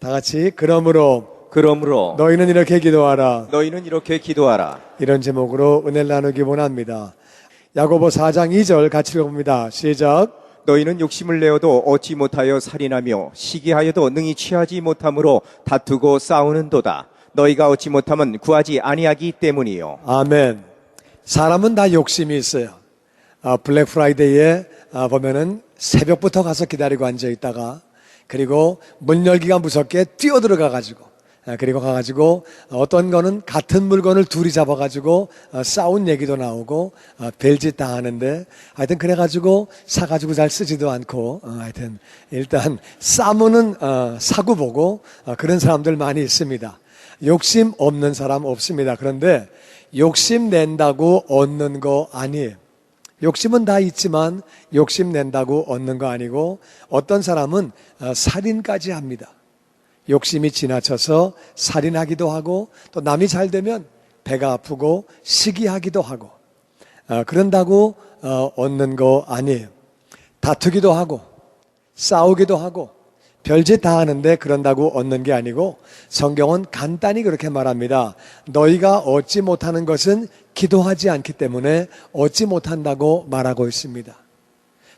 다 같이 그러므로 너희는 이렇게 기도하라. 이런 제목으로 은혜를 나누기 원합니다. 야고보 4장 2절 같이 읽어봅니다. 시작. 너희는 욕심을 내어도 얻지 못하여 살인하며 시기하여도 능히 취하지 못함으로 다투고 싸우는도다. 너희가 얻지 못하면 구하지 아니하기 때문이요. 아멘. 사람은 다 욕심이 있어요. 블랙 프라이데이에 보면은 새벽부터 가서 기다리고 앉아 있다가 그리고 문 열기가 무섭게 뛰어들어가 가지고 그리고 가가지고 어떤 거는 같은 물건을 둘이 잡아가지고 싸운 얘기도 나오고 별짓 다 하는데 하여튼 그래가지고 사가지고 잘 쓰지도 않고 하여튼 일단 싸우는 사고 보고 그런 사람들 많이 있습니다. 욕심 없는 사람 없습니다. 그런데 욕심 낸다고 얻는 거 아니에요. 욕심은 다 있지만 욕심 낸다고 얻는 거 아니고 어떤 사람은 살인까지 합니다. 욕심이 지나쳐서 살인하기도 하고 또 남이 잘 되면 배가 아프고 시기하기도 하고 그런다고 얻는 거 아니에요. 다투기도 하고 싸우기도 하고 별짓 다 하는데 그런다고 얻는 게 아니고 성경은 간단히 그렇게 말합니다. 너희가 얻지 못하는 것은 기도하지 않기 때문에 얻지 못한다고 말하고 있습니다.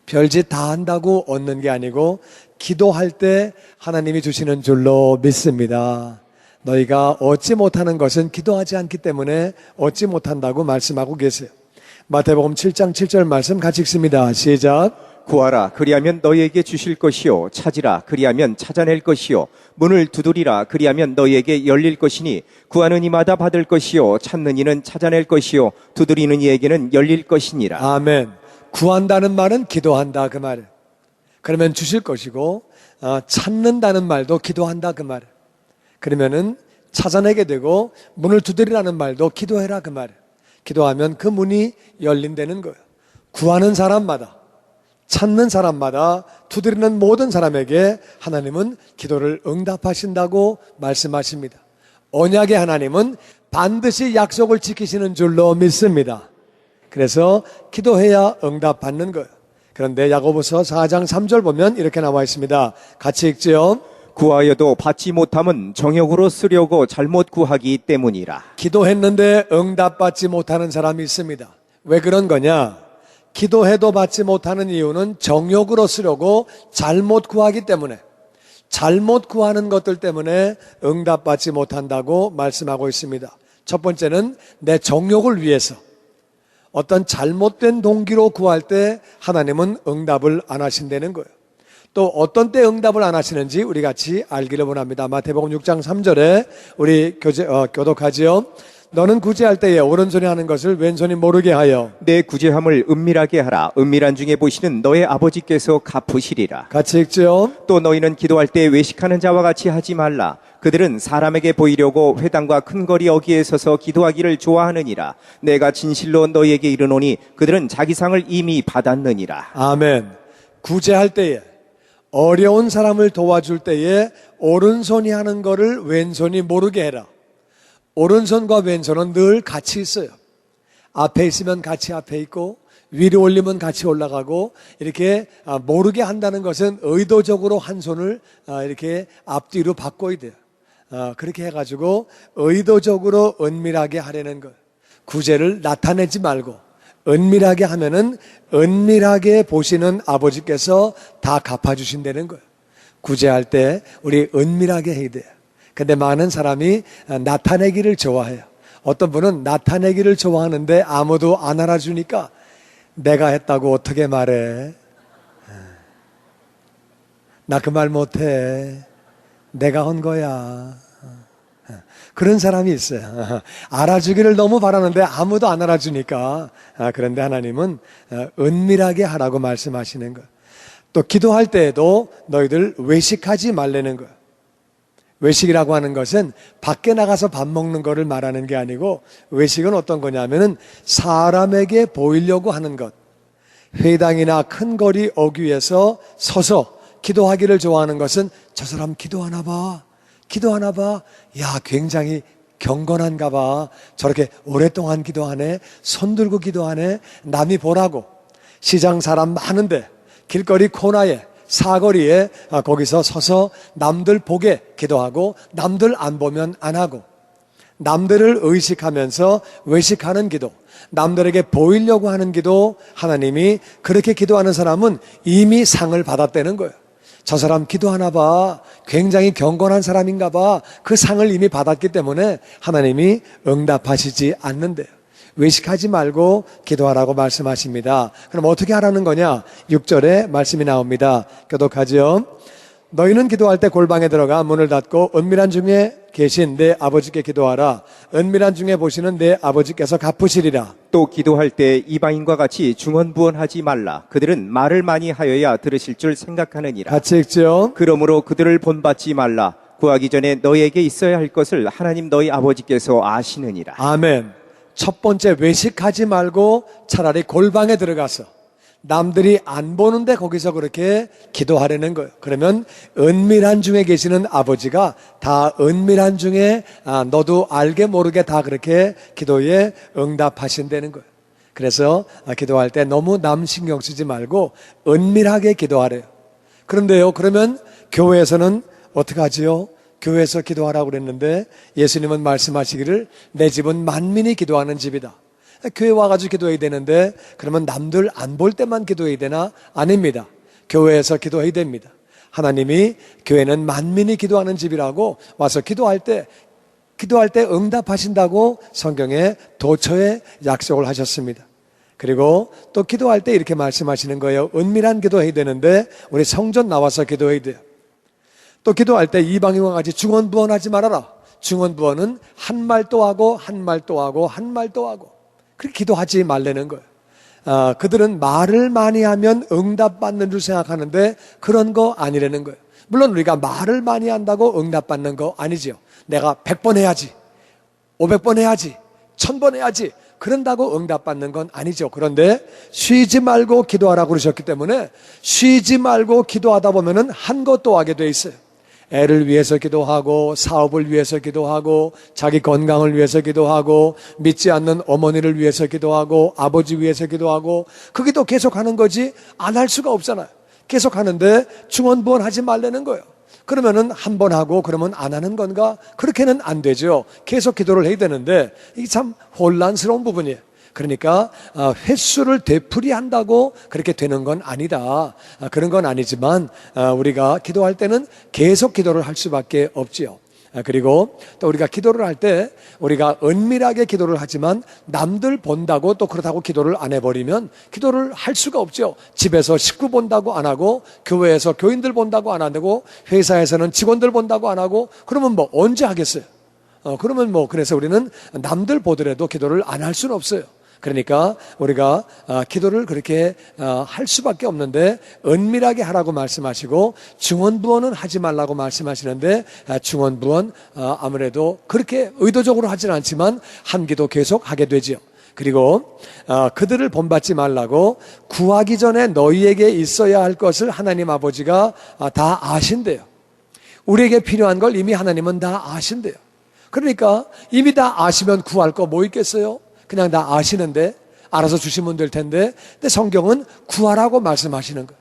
별짓 다 한다고 얻는 게 아니고 기도할 때 하나님이 주시는 줄로 믿습니다. 너희가 얻지 못하는 것은 기도하지 않기 때문에 얻지 못한다고 말씀하고 계세요. 마태복음 7장 7절 말씀 같이 읽습니다. 시작. 구하라 그리하면 너희에게 주실 것이요 찾으라 그리하면 찾아낼 것이요 문을 두드리라 그리하면 너희에게 열릴 것이니 구하는 이마다 받을 것이요 찾는 이는 찾아낼 것이요 두드리는 이에게는 열릴 것이니라. 아멘. 구한다는 말은 기도한다 그 말. 그러면 주실 것이고 찾는다는 말도 기도한다 그 말. 그러면은 찾아내게 되고 문을 두드리라는 말도 기도해라 그 말. 기도하면 그 문이 열린다는 거예요. 구하는 사람마다 찾는 사람마다 두드리는 모든 사람에게 하나님은 기도를 응답하신다고 말씀하십니다. 언약의 하나님은 반드시 약속을 지키시는 줄로 믿습니다. 그래서 기도해야 응답받는 거예요. 그런데 야고보서 4장 3절 보면 이렇게 나와 있습니다. 같이 읽지요. 구하여도 받지 못함은 정욕으로 쓰려고 잘못 구하기 때문이라. 기도했는데 응답받지 못하는 사람이 있습니다. 왜 그런 거냐? 기도해도 받지 못하는 이유는 정욕으로 쓰려고 잘못 구하기 때문에 잘못 구하는 것들 때문에 응답받지 못한다고 말씀하고 있습니다. 첫 번째는 내 정욕을 위해서 어떤 잘못된 동기로 구할 때 하나님은 응답을 안 하신다는 거예요. 또 어떤 때 응답을 안 하시는지 우리 같이 알기를 원합니다. 마태복음 6장 3절에 우리 교독하지요. 너는 구제할 때에 오른손이 하는 것을 왼손이 모르게 하여 내 구제함을 은밀하게 하라. 은밀한 중에 보시는 너의 아버지께서 갚으시리라. 같이 읽지요. 또 너희는 기도할 때 외식하는 자와 같이 하지 말라. 그들은 사람에게 보이려고 회당과 큰 거리 어귀에 서서 기도하기를 좋아하느니라. 내가 진실로 너희에게 이르노니 그들은 자기 상을 이미 받았느니라. 아멘. 구제할 때에 어려운 사람을 도와줄 때에 오른손이 하는 거를 왼손이 모르게 해라. 오른손과 왼손은 늘 같이 있어요. 앞에 있으면 같이 앞에 있고 위로 올리면 같이 올라가고 이렇게 모르게 한다는 것은 의도적으로 한 손을 이렇게 앞뒤로 바꿔야 돼요. 그렇게 해가지고 의도적으로 은밀하게 하려는 것. 구제를 나타내지 말고 은밀하게 하면은 은밀하게 보시는 아버지께서 다 갚아주신다는 거예요. 구제할 때 우리 은밀하게 해야 돼요. 근데 많은 사람이 나타내기를 좋아해요. 어떤 분은 나타내기를 좋아하는데 아무도 안 알아주니까 내가 했다고 어떻게 말해? 나 그 말 못해. 내가 한 거야. 그런 사람이 있어요. 알아주기를 너무 바라는데 아무도 안 알아주니까. 그런데 하나님은 은밀하게 하라고 말씀하시는 거예요. 또 기도할 때에도 너희들 외식하지 말라는 거예요. 외식이라고 하는 것은 밖에 나가서 밥 먹는 거를 말하는 게 아니고 외식은 어떤 거냐면은 사람에게 보이려고 하는 것. 회당이나 큰 거리 어귀에서 서서 기도하기를 좋아하는 것은 저 사람 기도하나 봐. 기도하나 봐. 야, 굉장히 경건한가 봐. 저렇게 오랫동안 기도하네. 손 들고 기도하네. 남이 보라고. 시장 사람 많은데 길거리 코너에 사거리에 거기서 서서 남들 보게 기도하고 남들 안 보면 안 하고 남들을 의식하면서 외식하는 기도, 남들에게 보이려고 하는 기도, 하나님이 그렇게 기도하는 사람은 이미 상을 받았다는 거예요. 저 사람 기도하나 봐. 굉장히 경건한 사람인가 봐. 그 상을 이미 받았기 때문에 하나님이 응답하시지 않는데요. 외식하지 말고 기도하라고 말씀하십니다. 그럼 어떻게 하라는 거냐? 6절에 말씀이 나옵니다. 교독하죠. 너희는 기도할 때 골방에 들어가 문을 닫고 은밀한 중에 계신 내 아버지께 기도하라. 은밀한 중에 보시는 내 아버지께서 갚으시리라. 또 기도할 때 이방인과 같이 중언부언하지 말라. 그들은 말을 많이 하여야 들으실 줄 생각하느니라. 같이 읽죠. 그러므로 그들을 본받지 말라. 구하기 전에 너희에게 있어야 할 것을 하나님 너희 아버지께서 아시느니라. 아멘. 첫 번째, 외식하지 말고 차라리 골방에 들어가서 남들이 안 보는데 거기서 그렇게 기도하려는 거예요. 그러면 은밀한 중에 계시는 아버지가 다 은밀한 중에 너도 알게 모르게 다 그렇게 기도에 응답하신다는 거예요. 그래서 기도할 때 너무 남 신경 쓰지 말고 은밀하게 기도하래요. 그런데요, 그러면 교회에서는 어떻게 하지요? 교회에서 기도하라고 그랬는데 예수님은 말씀하시기를 내 집은 만민이 기도하는 집이다. 교회 와가지고 기도해야 되는데 그러면 남들 안 볼 때만 기도해야 되나? 아닙니다. 교회에서 기도해야 됩니다. 하나님이 교회는 만민이 기도하는 집이라고 와서 기도할 때 응답하신다고 성경에 도처에 약속을 하셨습니다. 그리고 또 기도할 때 이렇게 말씀하시는 거예요. 은밀한 기도해야 되는데 우리 성전 나와서 기도해야 돼요. 또 기도할 때 이방인과 같이 중언부언하지 말아라. 중언부언은 한 말 또 하고 한 말 또 하고 한 말 또 하고 그렇게 기도하지 말라는 거예요. 그들은 말을 많이 하면 응답받는 줄 생각하는데 그런 거 아니라는 거예요. 물론 우리가 말을 많이 한다고 응답받는 거 아니죠. 내가 100번 해야지, 500번 해야지, 1000번 해야지 그런다고 응답받는 건 아니죠. 그런데 쉬지 말고 기도하라고 그러셨기 때문에 쉬지 말고 기도하다 보면은 한 것도 하게 돼 있어요. 애를 위해서 기도하고 사업을 위해서 기도하고 자기 건강을 위해서 기도하고 믿지 않는 어머니를 위해서 기도하고 아버지 위해서 기도하고 그 기도 계속하는 거지 안 할 수가 없잖아요. 계속하는데 중언부언하지 말라는 거예요. 그러면은 한 번 하고 그러면 안 하는 건가? 그렇게는 안 되죠. 계속 기도를 해야 되는데 이게 참 혼란스러운 부분이에요. 그러니까 횟수를 되풀이한다고 그렇게 되는 건 아니다. 그런 건 아니지만 우리가 기도할 때는 계속 기도를 할 수밖에 없지요. 그리고 또 우리가 기도를 할 때 우리가 은밀하게 기도를 하지만 남들 본다고 또 그렇다고 기도를 안 해버리면 기도를 할 수가 없죠. 집에서 식구 본다고 안 하고 교회에서 교인들 본다고 안 하고 회사에서는 직원들 본다고 안 하고 그러면 뭐 언제 하겠어요? 그러면 그래서 우리는 남들 보더라도 기도를 안 할 수는 없어요. 그러니까 우리가 기도를 그렇게 할 수밖에 없는데 은밀하게 하라고 말씀하시고 중언부언은 하지 말라고 말씀하시는데 중언부언 아무래도 그렇게 의도적으로 하지는 않지만 한 기도 계속 하게 되지요. 그리고 그들을 본받지 말라고 구하기 전에 너희에게 있어야 할 것을 하나님 아버지가 다 아신대요. 우리에게 필요한 걸 이미 하나님은 다 아신대요. 그러니까 이미 다 아시면 구할 거 뭐 있겠어요? 그냥 다 아시는데 알아서 주시면 될 텐데 근데 성경은 구하라고 말씀하시는 거예요.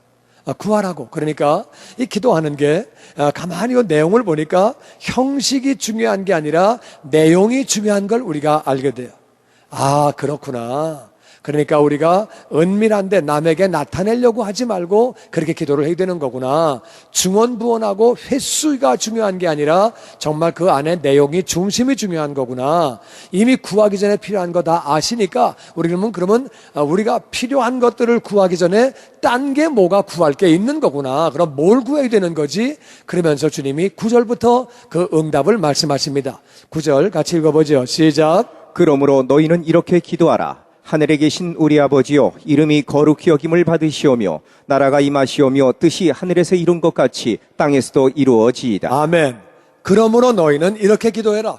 구하라고. 그러니까 이 기도하는 게 가만히 이 내용을 보니까 형식이 중요한 게 아니라 내용이 중요한 걸 우리가 알게 돼요. 아, 그렇구나. 그러니까 우리가 은밀한데 남에게 나타내려고 하지 말고 그렇게 기도를 해야 되는 거구나. 중언부언하고 횟수가 중요한 게 아니라 정말 그 안에 내용이 중심이 중요한 거구나. 이미 구하기 전에 필요한 거 다 아시니까 우리는 그러면 우리가 필요한 것들을 구하기 전에 딴 게 뭐가 구할 게 있는 거구나. 그럼 뭘 구해야 되는 거지? 그러면서 주님이 9절부터 그 응답을 말씀하십니다. 9절 같이 읽어보죠. 시작. 그러므로 너희는 이렇게 기도하라. 하늘에 계신 우리 아버지여, 이름이 거룩히 여김을 받으시오며 나라가 임하시오며 뜻이 하늘에서 이룬 것 같이 땅에서도 이루어지이다. 아멘. 그러므로 너희는 이렇게 기도해라.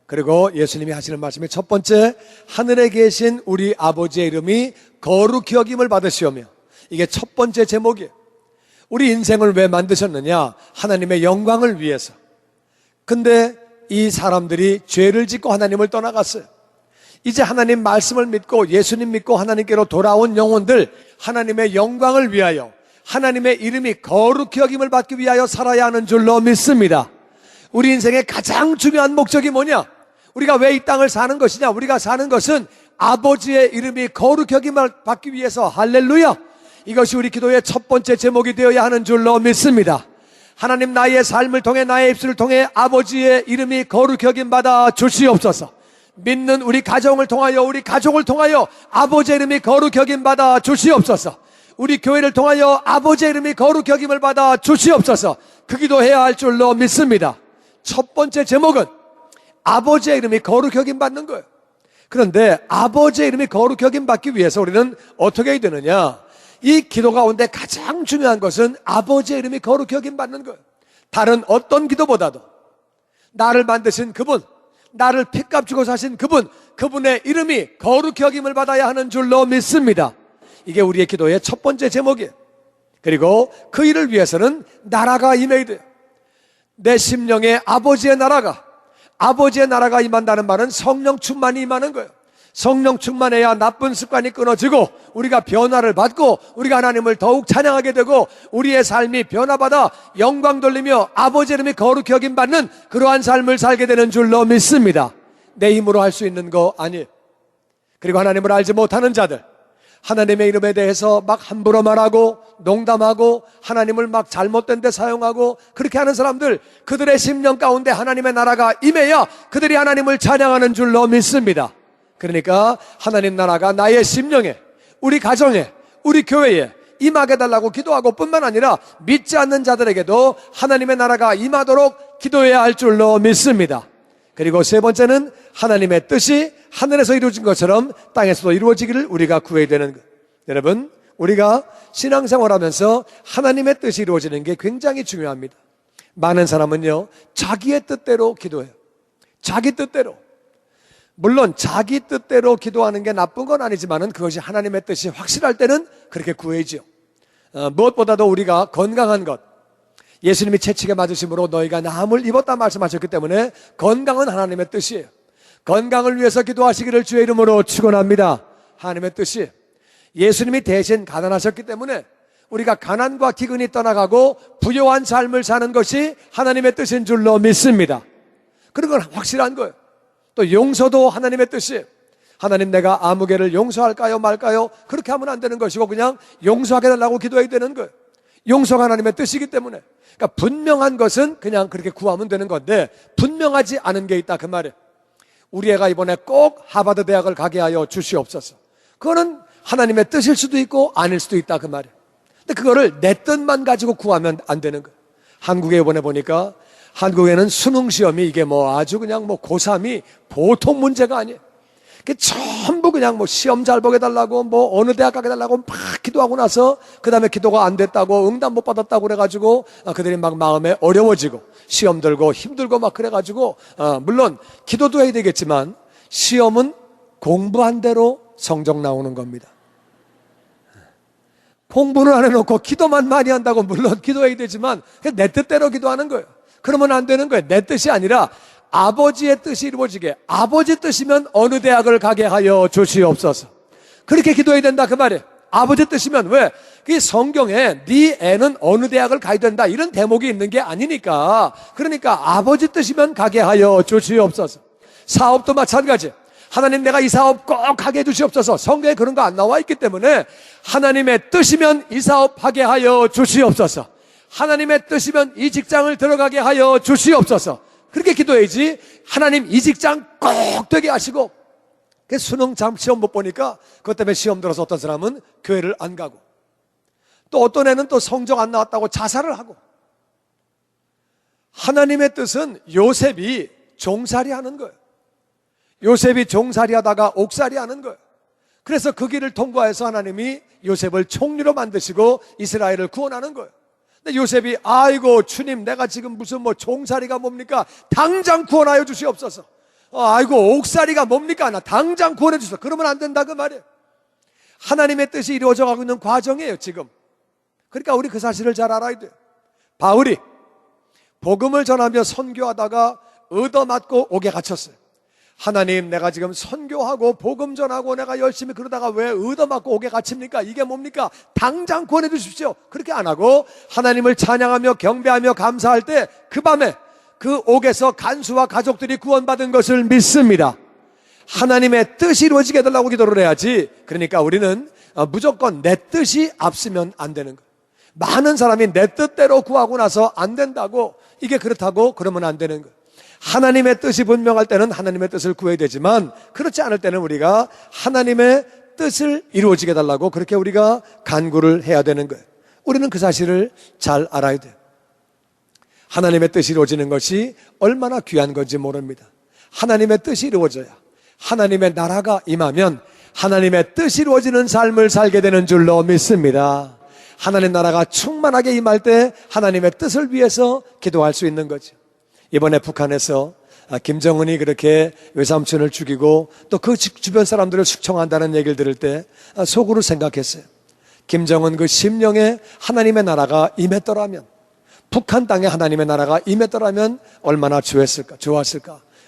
그리고 예수님이 하시는 말씀이 첫 번째, 하늘에 계신 우리 아버지의 이름이 거룩히 여김을 받으시오며, 이게 첫 번째 제목이에요. 우리 인생을 왜 만드셨느냐? 하나님의 영광을 위해서. 근데 이 사람들이 죄를 짓고 하나님을 떠나갔어요. 이제 하나님 말씀을 믿고 예수님 믿고 하나님께로 돌아온 영혼들, 하나님의 영광을 위하여 하나님의 이름이 거룩히 여김을 받기 위하여 살아야 하는 줄로 믿습니다. 우리 인생의 가장 중요한 목적이 뭐냐? 우리가 왜 이 땅을 사는 것이냐? 우리가 사는 것은 아버지의 이름이 거룩히 여김을 받기 위해서. 할렐루야! 이것이 우리 기도의 첫 번째 제목이 되어야 하는 줄로 믿습니다. 하나님, 나의 삶을 통해, 나의 입술을 통해 아버지의 이름이 거룩히 여김받아 주시옵소서. 믿는 우리 가정을 통하여, 우리 가족을 통하여 아버지의 이름이 거룩히 여김받아 주시옵소서. 우리 교회를 통하여 아버지의 이름이 거룩히 여김을 받아 주시옵소서. 그 기도해야 할 줄로 믿습니다. 첫 번째 제목은 아버지의 이름이 거룩히 여김받는 거예요. 그런데 아버지의 이름이 거룩히 여김받기 위해서 우리는 어떻게 해야 되느냐? 이 기도 가운데 가장 중요한 것은 아버지의 이름이 거룩히 여김받는 거예요. 다른 어떤 기도보다도 나를 만드신 그분, 나를 핏값 주고 사신 그분, 그분의 이름이 거룩히 여김을 받아야 하는 줄로 믿습니다. 이게 우리의 기도의 첫 번째 제목이에요. 그리고 그 일을 위해서는 나라가 임해야 돼요. 내 심령에 아버지의 나라가 임한다는 말은 성령 충만이 임하는 거예요. 성령 충만해야 나쁜 습관이 끊어지고 우리가 변화를 받고 우리가 하나님을 더욱 찬양하게 되고 우리의 삶이 변화받아 영광 돌리며 아버지 이름이 거룩히 여김받는 그러한 삶을 살게 되는 줄로 믿습니다. 내 힘으로 할 수 있는 거 아니에요. 그리고 하나님을 알지 못하는 자들, 하나님의 이름에 대해서 막 함부로 말하고 농담하고 하나님을 막 잘못된 데 사용하고 그렇게 하는 사람들, 그들의 심령 가운데 하나님의 나라가 임해야 그들이 하나님을 찬양하는 줄로 믿습니다. 그러니까 하나님 나라가 나의 심령에, 우리 가정에, 우리 교회에 임하게 달라고 기도하고 뿐만 아니라 믿지 않는 자들에게도 하나님의 나라가 임하도록 기도해야 할 줄로 믿습니다. 그리고 세 번째는 하나님의 뜻이 하늘에서 이루어진 것처럼 땅에서도 이루어지기를 우리가 구해야 되는 것. 여러분, 우리가 신앙생활하면서 하나님의 뜻이 이루어지는 게 굉장히 중요합니다. 많은 사람은요, 자기의 뜻대로 기도해요. 자기 뜻대로. 물론 자기 뜻대로 기도하는 게 나쁜 건 아니지만은 그것이 하나님의 뜻이 확실할 때는 그렇게 구해지요. 무엇보다도 우리가 건강한 것, 예수님이 채찍에 맞으심으로 너희가 나음을 입었다 말씀하셨기 때문에 건강은 하나님의 뜻이에요. 건강을 위해서 기도하시기를 주의 이름으로 축원합니다. 하나님의 뜻이, 예수님이 대신 가난하셨기 때문에 우리가 가난과 기근이 떠나가고 부요한 삶을 사는 것이 하나님의 뜻인 줄로 믿습니다. 그런 건 확실한 거예요. 또 용서도 하나님의 뜻이에요. 하나님, 내가 아무개를 용서할까요 말까요? 그렇게 하면 안 되는 것이고 그냥 용서하게 달라고 기도해야 되는 거예요. 용서가 하나님의 뜻이기 때문에. 그러니까 분명한 것은 그냥 그렇게 구하면 되는 건데 분명하지 않은 게 있다, 그 말이에요. 우리 애가 이번에 꼭 하버드 대학을 가게 하여 주시옵소서. 그거는 하나님의 뜻일 수도 있고 아닐 수도 있다, 그 말이에요. 근데 그거를 내 뜻만 가지고 구하면 안 되는 거예요. 한국에 이번에 보니까 한국에는 수능 시험이 이게 뭐 아주 그냥 뭐 고3이 보통 문제가 아니에요. 그 전부 그냥 뭐 시험 잘 보게 달라고 뭐 어느 대학 가게 달라고 막 기도하고 나서 그 다음에 기도가 안 됐다고 응답 못 받았다고 그래가지고 그들이 막 마음에 어려워지고 시험 들고 힘들고 막 그래가지고 물론 기도도 해야 되겠지만 시험은 공부한 대로 성적 나오는 겁니다. 공부는 안 해놓고 기도만 많이 한다고 물론 기도해야 되지만 내 뜻대로 기도하는 거예요. 그러면 안 되는 거예요. 내 뜻이 아니라 아버지의 뜻이 이루어지게, 아버지 뜻이면 어느 대학을 가게 하여 주시옵소서. 그렇게 기도해야 된다, 그 말이에요. 아버지 뜻이면 왜? 그 성경에 네 애는 어느 대학을 가야 된다 이런 대목이 있는 게 아니니까. 그러니까 아버지 뜻이면 가게 하여 주시옵소서. 사업도 마찬가지. 하나님, 내가 이 사업 꼭 하게 해 주시옵소서. 성경에 그런 거 안 나와 있기 때문에 하나님의 뜻이면 이 사업 하게 하여 주시옵소서. 하나님의 뜻이면 이 직장을 들어가게 하여 주시옵소서. 그렇게 기도해야지. 하나님, 이 직장 꼭 되게 하시고. 수능 시험 못 보니까 그것 때문에 시험 들어서 어떤 사람은 교회를 안 가고, 또 어떤 애는 또 성적 안 나왔다고 자살을 하고. 하나님의 뜻은 요셉이 종살이 하는 거예요. 요셉이 종살이 하다가 옥살이 하는 거예요. 그래서 그 길을 통과해서 하나님이 요셉을 총리로 만드시고 이스라엘을 구원하는 거예요. 근데 요셉이 아이고 주님, 내가 지금 무슨 뭐 종살이가 뭡니까? 당장 구원하여 주시옵소서. 아이고 옥살이가 뭡니까? 나 당장 구원해 주소서. 그러면 안 된다, 그 말이에요. 하나님의 뜻이 이루어져 가고 있는 과정이에요, 지금. 그러니까 우리 그 사실을 잘 알아야 돼요. 바울이 복음을 전하며 선교하다가 얻어맞고 옥에 갇혔어요. 하나님, 내가 지금 선교하고 복음 전하고 내가 열심히 그러다가 왜 얻어맞고 옥에 갇힙니까? 이게 뭡니까? 당장 구원해 주십시오. 그렇게 안 하고 하나님을 찬양하며 경배하며 감사할 때 그 밤에 그 옥에서 간수와 가족들이 구원받은 것을 믿습니다. 하나님의 뜻이 이루어지게 해달라고 기도를 해야지. 그러니까 우리는 무조건 내 뜻이 앞서면 안 되는 거예요. 많은 사람이 내 뜻대로 구하고 나서 안 된다고, 이게 그렇다고 그러면 안 되는 거예요. 하나님의 뜻이 분명할 때는 하나님의 뜻을 구해야 되지만, 그렇지 않을 때는 우리가 하나님의 뜻을 이루어지게 해달라고 그렇게 우리가 간구를 해야 되는 거예요. 우리는 그 사실을 잘 알아야 돼요. 하나님의 뜻이 이루어지는 것이 얼마나 귀한 건지 모릅니다. 하나님의 뜻이 이루어져야, 하나님의 나라가 임하면 하나님의 뜻이 이루어지는 삶을 살게 되는 줄로 믿습니다. 하나님 나라가 충만하게 임할 때 하나님의 뜻을 위해서 기도할 수 있는 거죠. 이번에 북한에서 김정은이 그렇게 외삼촌을 죽이고 또 그 주변 사람들을 숙청한다는 얘기를 들을 때 속으로 생각했어요. 김정은 그 심령에 하나님의 나라가 임했더라면, 북한 땅에 하나님의 나라가 임했더라면 얼마나 좋았을까.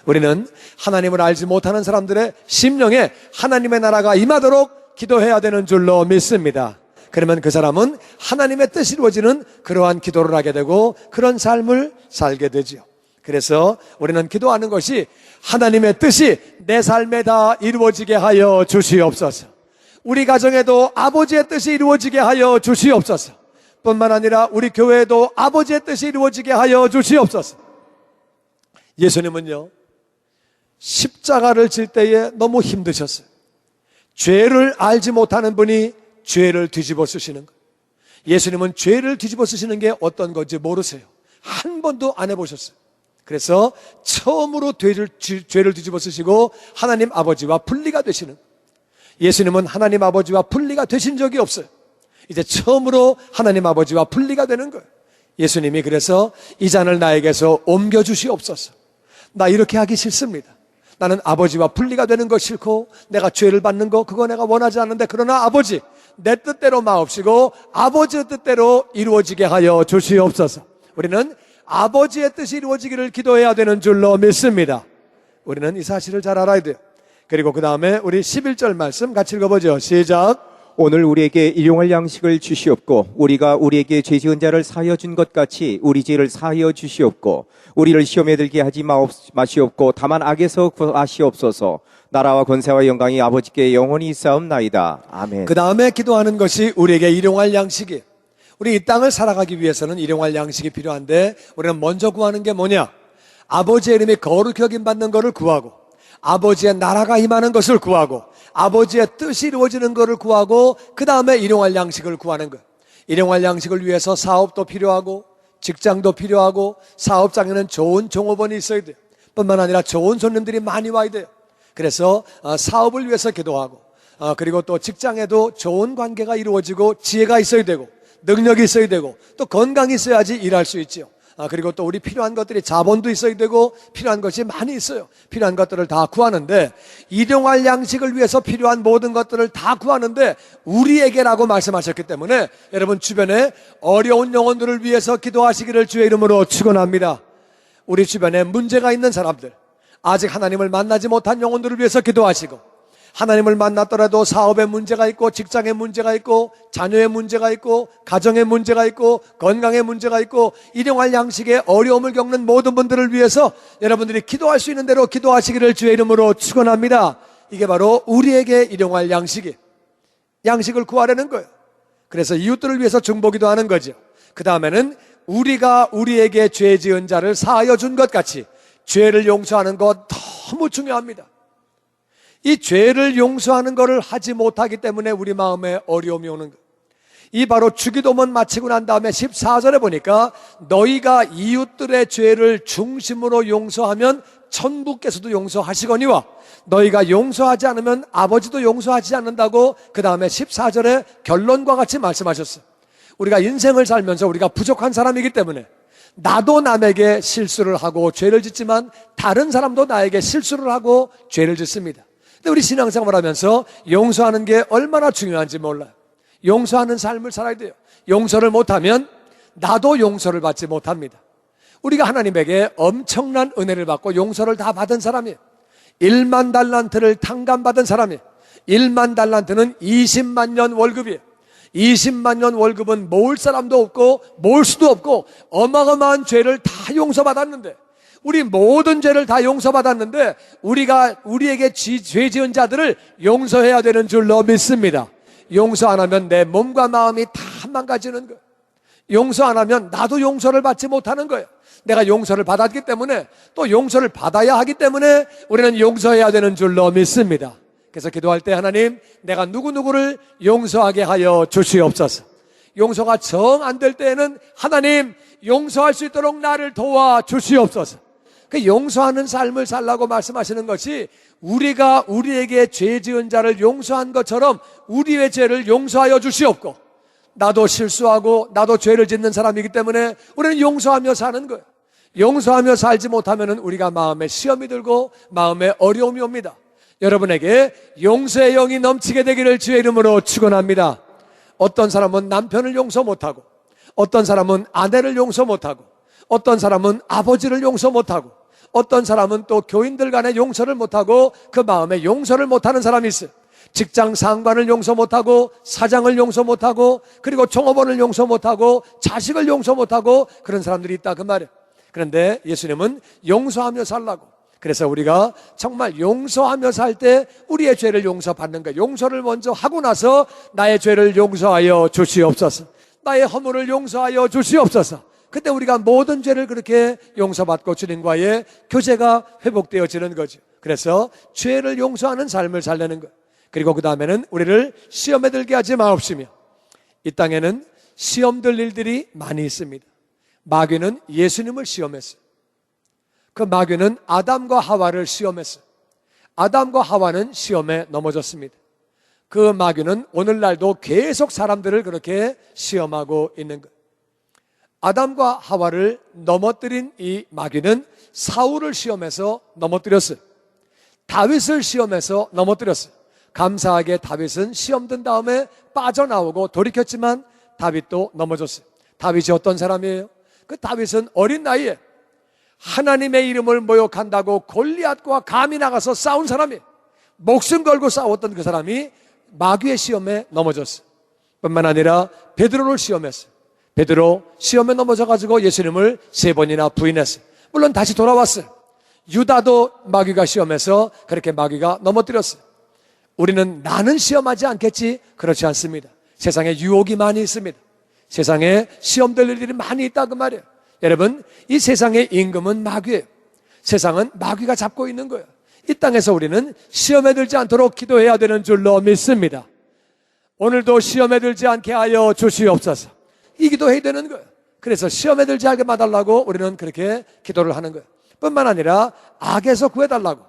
우리는 하나님을 알지 못하는 사람들의 심령에 하나님의 나라가 임하도록 기도해야 되는 줄로 믿습니다. 그러면 그 사람은 하나님의 뜻이 이루어지는 그러한 기도를 하게 되고 그런 삶을 살게 되지요. 그래서 우리는 기도하는 것이 하나님의 뜻이 내 삶에 다 이루어지게 하여 주시옵소서. 우리 가정에도 아버지의 뜻이 이루어지게 하여 주시옵소서. 뿐만 아니라 우리 교회에도 아버지의 뜻이 이루어지게 하여 주시옵소서. 예수님은요, 십자가를 질 때에 너무 힘드셨어요. 죄를 알지 못하는 분이 죄를 뒤집어 쓰시는 거예요. 예수님은 죄를 뒤집어 쓰시는 게 어떤 건지 모르세요. 한 번도 안 해보셨어요. 그래서 처음으로 죄를 뒤집어 쓰시고 하나님 아버지와 분리가 되시는 거예요. 예수님은 하나님 아버지와 분리가 되신 적이 없어요. 이제 처음으로 하나님 아버지와 분리가 되는 거예요. 예수님이 그래서 이 잔을 나에게서 옮겨주시옵소서. 나 이렇게 하기 싫습니다. 나는 아버지와 분리가 되는 거 싫고 내가 죄를 받는 거 그거 내가 원하지 않는데, 그러나 아버지, 내 뜻대로 마옵시고 아버지의 뜻대로 이루어지게 하여 주시옵소서. 우리는 아버지의 뜻이 이루어지기를 기도해야 되는 줄로 믿습니다. 우리는 이 사실을 잘 알아야 돼요. 그리고 그 다음에 우리 11절 말씀 같이 읽어보죠. 시작. 오늘 우리에게 일용할 양식을 주시옵고 우리가 우리에게 죄 지은 자를 사하여 준 것 같이 우리 죄를 사하여 주시옵고 우리를 시험에 들게 하지 마시옵고 다만 악에서 구하시옵소서. 나라와 권세와 영광이 아버지께 영원히 있사옵나이다. 아멘. 그 다음에 기도하는 것이 우리에게 일용할 양식이에요. 우리 이 땅을 살아가기 위해서는 일용할 양식이 필요한데, 우리는 먼저 구하는 게 뭐냐? 아버지의 이름이 거룩히 여김받는 것을 구하고, 아버지의 나라가 임하는 것을 구하고, 아버지의 뜻이 이루어지는 것을 구하고, 그 다음에 일용할 양식을 구하는 것. 일용할 양식을 위해서 사업도 필요하고 직장도 필요하고 사업장에는 좋은 종업원이 있어야 돼요. 뿐만 아니라 좋은 손님들이 많이 와야 돼요. 그래서 사업을 위해서 기도하고, 그리고 또 직장에도 좋은 관계가 이루어지고 지혜가 있어야 되고 능력이 있어야 되고 또 건강이 있어야지 일할 수 있지요. 그리고 또 우리 필요한 것들이 자본도 있어야 되고 필요한 것이 많이 있어요. 필요한 것들을 다 구하는데, 일용할 양식을 위해서 필요한 모든 것들을 다 구하는데 우리에게라고 말씀하셨기 때문에 여러분 주변에 어려운 영혼들을 위해서 기도하시기를 주의 이름으로 축원합니다. 우리 주변에 문제가 있는 사람들, 아직 하나님을 만나지 못한 영혼들을 위해서 기도하시고, 하나님을 만났더라도 사업에 문제가 있고 직장에 문제가 있고 자녀의 문제가 있고 가정에 문제가 있고 건강에 문제가 있고 일용할 양식에 어려움을 겪는 모든 분들을 위해서 여러분들이 기도할 수 있는 대로 기도하시기를 주의 이름으로 축원합니다. 이게 바로 우리에게 일용할 양식이, 양식을 구하려는 거예요. 그래서 이웃들을 위해서 중보기도 하는 거죠. 그 다음에는 우리가 우리에게 죄 지은 자를 사하여 준 것 같이 죄를 용서하는 것 너무 중요합니다. 이 죄를 용서하는 것을 하지 못하기 때문에 우리 마음에 어려움이 오는 것. 이 바로 주기도문 마치고 난 다음에 14절에 보니까 너희가 이웃들의 죄를 중심으로 용서하면 천부께서도 용서하시거니와 너희가 용서하지 않으면 아버지도 용서하지 않는다고 그 다음에 14절에 결론과 같이 말씀하셨어요. 우리가 인생을 살면서 우리가 부족한 사람이기 때문에 나도 남에게 실수를 하고 죄를 짓지만 다른 사람도 나에게 실수를 하고 죄를 짓습니다. 근데 우리 신앙생활을 하면서 용서하는 게 얼마나 중요한지 몰라요. 용서하는 삶을 살아야 돼요. 용서를 못하면 나도 용서를 받지 못합니다. 우리가 하나님에게 엄청난 은혜를 받고 용서를 다 받은 사람이에요. 1만 달란트를 탕감받은 사람이 1만 달란트는 20만 년 월급이에요. 20만 년 월급은 모을 사람도 없고 모을 수도 없고 어마어마한 죄를 다 용서받았는데, 우리 모든 죄를 다 용서받았는데 우리가 우리에게 죄 지은 자들을 용서해야 되는 줄로 믿습니다. 용서 안 하면 내 몸과 마음이 다 망가지는 거예요. 용서 안 하면 나도 용서를 받지 못하는 거예요. 내가 용서를 받았기 때문에 또 용서를 받아야 하기 때문에 우리는 용서해야 되는 줄로 믿습니다. 그래서 기도할 때 하나님, 내가 누구누구를 용서하게 하여 주시옵소서. 용서가 정 안 될 때에는 하나님, 용서할 수 있도록 나를 도와 주시옵소서. 그 용서하는 삶을 살라고 말씀하시는 것이, 우리가 우리에게 죄 지은 자를 용서한 것처럼 우리의 죄를 용서하여 주시옵고, 나도 실수하고 나도 죄를 짓는 사람이기 때문에 우리는 용서하며 사는 거예요. 용서하며 살지 못하면 우리가 마음에 시험이 들고 마음에 어려움이 옵니다. 여러분에게 용서의 영이 넘치게 되기를 주의 이름으로 축원합니다. 어떤 사람은 남편을 용서 못하고, 어떤 사람은 아내를 용서 못하고, 어떤 사람은 아버지를 용서 못하고, 어떤 사람은 또 교인들 간에 용서를 못하고 그 마음에 용서를 못하는 사람이 있어요. 직장 상관을 용서 못하고, 사장을 용서 못하고, 그리고 종업원을 용서 못하고, 자식을 용서 못하고, 그런 사람들이 있다 그 말이에요. 그런데 예수님은 용서하며 살라고, 그래서 우리가 정말 용서하며 살 때 우리의 죄를 용서받는 거예요. 용서를 먼저 하고 나서 나의 죄를 용서하여 주시옵소서, 나의 허물을 용서하여 주시옵소서. 그때 우리가 모든 죄를 그렇게 용서받고 주님과의 교제가 회복되어지는 거죠. 그래서 죄를 용서하는 삶을 살려는 거예요. 그리고 그 다음에는 우리를 시험에 들게 하지 마옵시며. 이 땅에는 시험 들 일들이 많이 있습니다. 마귀는 예수님을 시험했어요. 그 마귀는 아담과 하와를 시험했어요. 아담과 하와는 시험에 넘어졌습니다. 그 마귀는 오늘날도 계속 사람들을 그렇게 시험하고 있는 거예요. 아담과 하와를 넘어뜨린 이 마귀는 사울을 시험해서 넘어뜨렸어요. 다윗을 시험해서 넘어뜨렸어요. 감사하게 다윗은 시험 든 다음에 빠져나오고 돌이켰지만 다윗도 넘어졌어요. 다윗이 어떤 사람이에요? 그 다윗은 어린 나이에 하나님의 이름을 모욕한다고 골리앗과 감히 나가서 싸운 사람이에요. 목숨 걸고 싸웠던 그 사람이 마귀의 시험에 넘어졌어요. 뿐만 아니라 베드로를 시험했어요. 베드로 시험에 넘어져가지고 예수님을 3번이나 부인했어요. 물론 다시 돌아왔어요. 유다도 마귀가 시험해서 그렇게 마귀가 넘어뜨렸어요. 우리는 나는 시험하지 않겠지? 그렇지 않습니다. 세상에 유혹이 많이 있습니다. 세상에 시험될 일들이 많이 있다 그 말이에요. 여러분, 이 세상의 임금은 마귀예요. 세상은 마귀가 잡고 있는 거예요. 이 땅에서 우리는 시험에 들지 않도록 기도해야 되는 줄로 믿습니다. 오늘도 시험에 들지 않게 하여 주시옵소서. 이 기도해야 되는 거예요. 그래서 시험에 들지 않게 해달라고 우리는 그렇게 기도를 하는 거예요. 뿐만 아니라 악에서 구해달라고.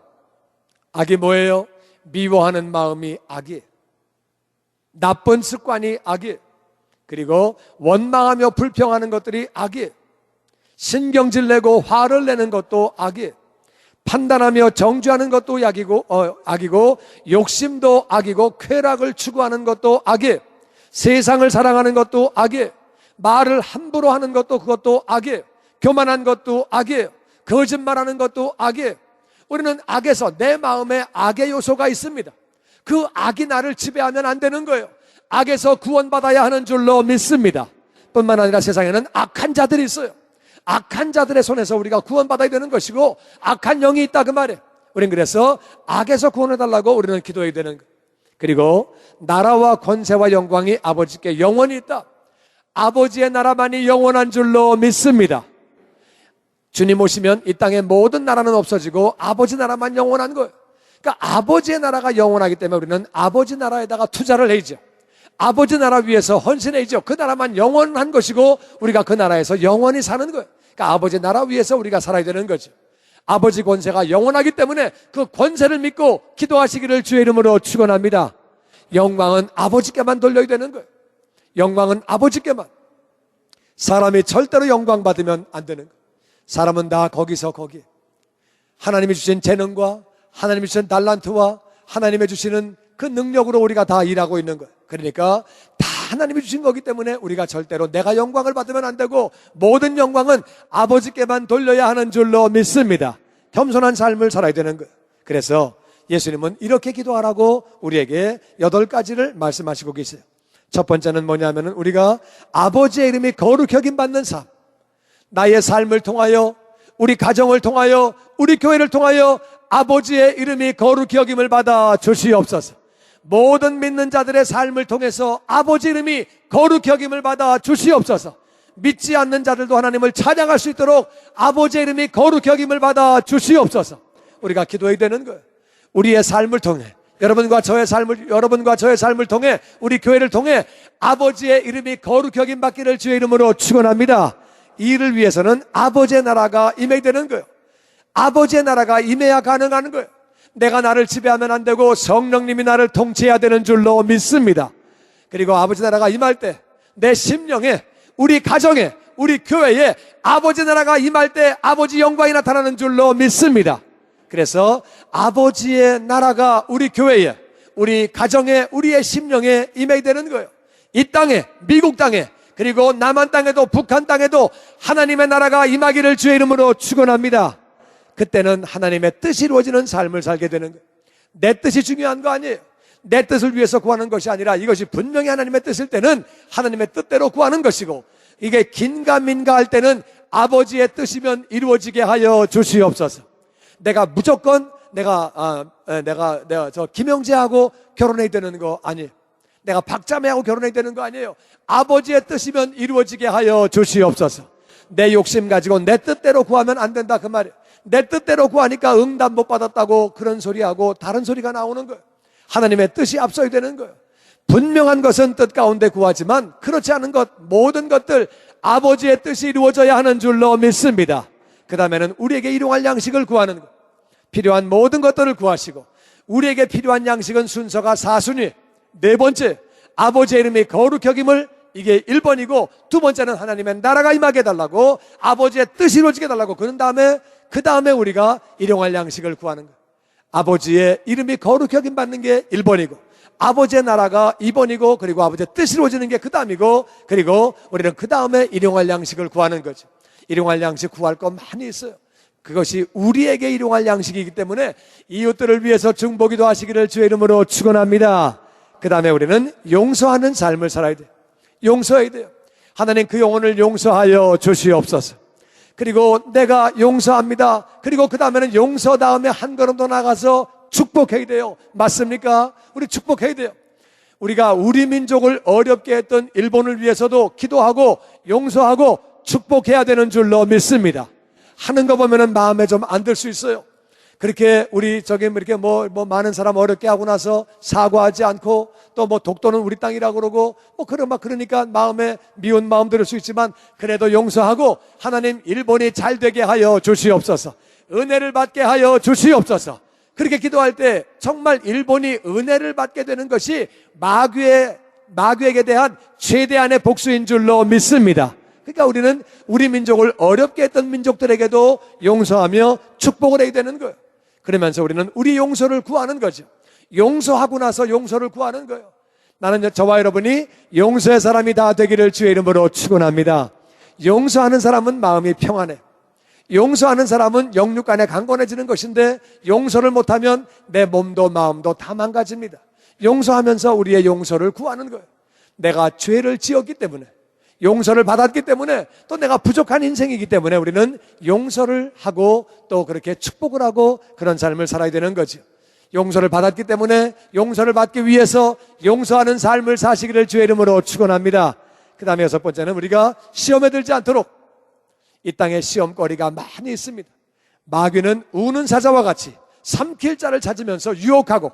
악이 뭐예요? 미워하는 마음이 악이에요. 나쁜 습관이 악이에요. 그리고 원망하며 불평하는 것들이 악이에요. 신경질 내고 화를 내는 것도 악이에요. 판단하며 정죄하는 것도 악이고, 욕심도 악이고, 쾌락을 추구하는 것도 악이에요. 세상을 사랑하는 것도 악이에요. 말을 함부로 하는 것도 그것도 악이에요. 교만한 것도 악이에요. 거짓말하는 것도 악이에요. 우리는 악에서 내 마음에 악의 요소가 있습니다. 그 악이 나를 지배하면 안 되는 거예요. 악에서 구원받아야 하는 줄로 믿습니다. 뿐만 아니라 세상에는 악한 자들이 있어요. 악한 자들의 손에서 우리가 구원받아야 되는 것이고, 악한 영이 있다 그 말이에요. 우리는 그래서 악에서 구원해달라고 우리는 기도해야 되는 거예요. 그리고 나라와 권세와 영광이 아버지께 영원히 있다. 아버지의 나라만이 영원한 줄로 믿습니다. 주님 오시면 이 땅의 모든 나라는 없어지고 아버지 나라만 영원한 거예요. 그러니까 아버지의 나라가 영원하기 때문에 우리는 아버지 나라에다가 투자를 해야죠. 아버지 나라 위해서 헌신해야죠. 그 나라만 영원한 것이고 우리가 그 나라에서 영원히 사는 거예요. 그러니까 아버지 나라 위해서 우리가 살아야 되는 거죠. 아버지 권세가 영원하기 때문에 그 권세를 믿고 기도하시기를 주의 이름으로 축원합니다. 영광은 아버지께만 돌려야 되는 거예요. 영광은 아버지께만. 사람이 절대로 영광 받으면 안 되는 거예요. 사람은 다 거기서 거기. 하나님이 주신 재능과 하나님이 주신 달란트와 하나님이 주시는 그 능력으로 우리가 다 일하고 있는 거예요. 그러니까 다 하나님이 주신 거기 때문에 우리가 절대로 내가 영광을 받으면 안 되고 모든 영광은 아버지께만 돌려야 하는 줄로 믿습니다. 겸손한 삶을 살아야 되는 거예요. 그래서 예수님은 이렇게 기도하라고 우리에게 8가지를 말씀하시고 계세요. 첫 번째는 뭐냐면은 우리가 아버지의 이름이 거룩히 여김받는 삶, 나의 삶을 통하여, 우리 가정을 통하여, 우리 교회를 통하여 아버지의 이름이 거룩히 여김을 받아 주시옵소서. 모든 믿는 자들의 삶을 통해서 아버지 이름이 거룩히 여김을 받아 주시옵소서. 믿지 않는 자들도 하나님을 찬양할 수 있도록 아버지의 이름이 거룩히 여김을 받아 주시옵소서. 우리가 기도해야 되는 거예요. 우리의 삶을 통해, 여러분과 저의 삶을 통해, 우리 교회를 통해 아버지의 이름이 거룩히 여김 받기를 주의 이름으로 축원합니다. 이 일을 위해서는 아버지의 나라가 임해야 되는 거예요. 아버지의 나라가 임해야 가능한 거예요. 내가 나를 지배하면 안 되고 성령님이 나를 통치해야 되는 줄로 믿습니다. 그리고 아버지 나라가 임할 때 내 심령에, 우리 가정에, 우리 교회에 아버지 나라가 임할 때 아버지 영광이 나타나는 줄로 믿습니다. 그래서 아버지의 나라가 우리 교회에, 우리 가정에, 우리의 심령에 임해야 되는 거예요. 이 땅에, 미국 땅에, 그리고 남한 땅에도, 북한 땅에도 하나님의 나라가 임하기를 주의 이름으로 축원합니다. 그때는 하나님의 뜻이 이루어지는 삶을 살게 되는 거예요. 내 뜻이 중요한 거 아니에요. 내 뜻을 위해서 구하는 것이 아니라 이것이 분명히 하나님의 뜻일 때는 하나님의 뜻대로 구하는 것이고, 이게 긴가민가 할 때는 아버지의 뜻이면 이루어지게 하여 주시옵소서. 내가 무조건 내가 저 김영재하고 결혼해야 되는 거 아니에요. 내가 박자매하고 결혼해야 되는 거 아니에요. 아버지의 뜻이면 이루어지게 하여 주시옵소서. 내 욕심 가지고 내 뜻대로 구하면 안 된다 그 말이에요. 내 뜻대로 구하니까 응답 못 받았다고 그런 소리하고 다른 소리가 나오는 거예요. 하나님의 뜻이 앞서야 되는 거예요. 분명한 것은 뜻 가운데 구하지만 그렇지 않은 것, 모든 것들 아버지의 뜻이 이루어져야 하는 줄로 믿습니다. 그 다음에는 우리에게 일용할 양식을 구하는 것, 필요한 모든 것들을 구하시고, 우리에게 필요한 양식은 순서가 4순위. 네 번째, 아버지의 이름이 거룩히 여김을, 이게 1번이고, 두 번째는 하나님의 나라가 임하게 해달라고, 아버지의 뜻이 이루어지게 해달라고, 그 다음에 우리가 일용할 양식을 구하는 거예요. 아버지의 이름이 거룩히 여김 받는 게 1번이고, 아버지의 나라가 2번이고, 그리고 아버지의 뜻이 이루어지는 게 그 다음이고, 그리고 우리는 그 다음에 일용할 양식을 구하는 거죠. 일용할 양식 구할 거 많이 있어요. 그것이 우리에게 일용할 양식이기 때문에 이웃들을 위해서 중보기도 하시기를 주의 이름으로 축원합니다. 그 다음에 우리는 용서하는 삶을 살아야 돼요. 용서해야 돼요. 하나님 그 영혼을 용서하여 주시옵소서. 그리고 내가 용서합니다. 그리고 그 다음에는 용서 다음에 한 걸음 더 나가서 축복해야 돼요. 맞습니까? 우리 축복해야 돼요. 우리가 우리 민족을 어렵게 했던 일본을 위해서도 기도하고 용서하고 축복해야 되는 줄로 믿습니다. 하는 거 보면은 마음에 좀 안 들 수 있어요. 그렇게 우리 이렇게 많은 사람 어렵게 하고 나서 사과하지 않고 또 독도는 우리 땅이라고 그러고 그러니까 마음에 미운 마음 들을 수 있지만 그래도 용서하고 하나님 일본이 잘 되게 하여 주시옵소서. 은혜를 받게 하여 주시옵소서. 그렇게 기도할 때 정말 일본이 은혜를 받게 되는 것이 마귀에게 대한 최대한의 복수인 줄로 믿습니다. 그러니까 우리는 우리 민족을 어렵게 했던 민족들에게도 용서하며 축복을 해야 되는 거예요. 그러면서 우리는 우리 용서를 구하는 거죠. 용서하고 나서 용서를 구하는 거예요. 나는 저와 여러분이 용서의 사람이 다 되기를 주의 이름으로 축원합니다. 용서하는 사람은 마음이 평안해. 용서하는 사람은 영육간에 강건해지는 것인데 용서를 못하면 내 몸도 마음도 다 망가집니다. 용서하면서 우리의 용서를 구하는 거예요. 내가 죄를 지었기 때문에, 용서를 받았기 때문에, 또 내가 부족한 인생이기 때문에 우리는 용서를 하고 또 그렇게 축복을 하고 그런 삶을 살아야 되는 거죠. 용서를 받았기 때문에 용서를 받기 위해서 용서하는 삶을 사시기를 주의 이름으로 축원합니다. 그 다음에 6번째는 우리가 시험에 들지 않도록, 이 땅에 시험거리가 많이 있습니다. 마귀는 우는 사자와 같이 삼킬 자를 찾으면서 유혹하고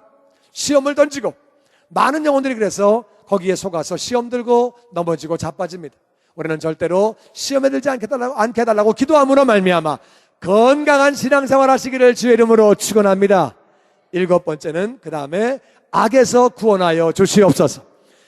시험을 던지고, 많은 영혼들이 그래서 거기에 속아서 시험 들고 넘어지고 자빠집니다. 우리는 절대로 시험에 들지 않게 해달라고 기도함으로 말미암아 건강한 신앙생활 하시기를 주의 이름으로 축원합니다. 7번째는 그 다음에 악에서 구원하여 주시옵소서.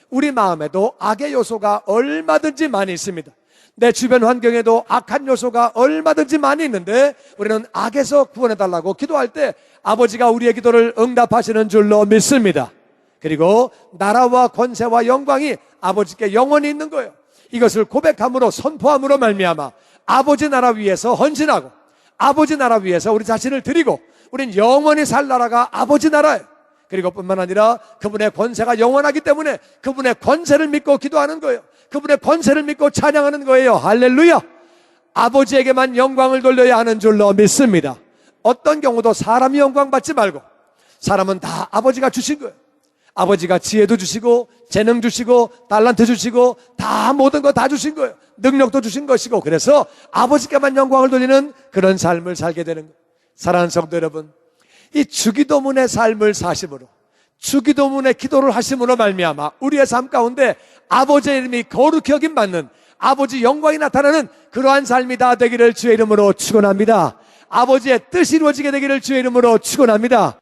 우리 마음에도 악의 요소가 얼마든지 많이 있습니다. 내 주변 환경에도 악한 요소가 얼마든지 많이 있는데 우리는 악에서 구원해달라고 기도할 때 아버지가 우리의 기도를 응답하시는 줄로 믿습니다. 그리고 나라와 권세와 영광이 아버지께 영원히 있는 거예요. 이것을 고백함으로 선포함으로 말미암아 아버지 나라 위해서 헌신하고 아버지 나라 위해서 우리 자신을 드리고 우린 영원히 살 나라가 아버지 나라예요. 그리고 뿐만 아니라 그분의 권세가 영원하기 때문에 그분의 권세를 믿고 기도하는 거예요. 그분의 권세를 믿고 찬양하는 거예요. 할렐루야. 아버지에게만 영광을 돌려야 하는 줄로 믿습니다. 어떤 경우도 사람이 영광 받지 말고, 사람은 다 아버지가 주신 거예요. 아버지가 지혜도 주시고 재능 주시고 달란트 주시고 다 모든 거 다 주신 거예요. 능력도 주신 것이고, 그래서 아버지께만 영광을 돌리는 그런 삶을 살게 되는 거예요. 사랑하는 성도 여러분, 이 주기도문의 삶을 사심으로, 주기도문의 기도를 하심으로 말미암아 우리의 삶 가운데 아버지의 이름이 거룩히 여김 받는, 아버지 영광이 나타나는 그러한 삶이 다 되기를 주의 이름으로 축원합니다. 아버지의 뜻이 이루어지게 되기를 주의 이름으로 축원합니다.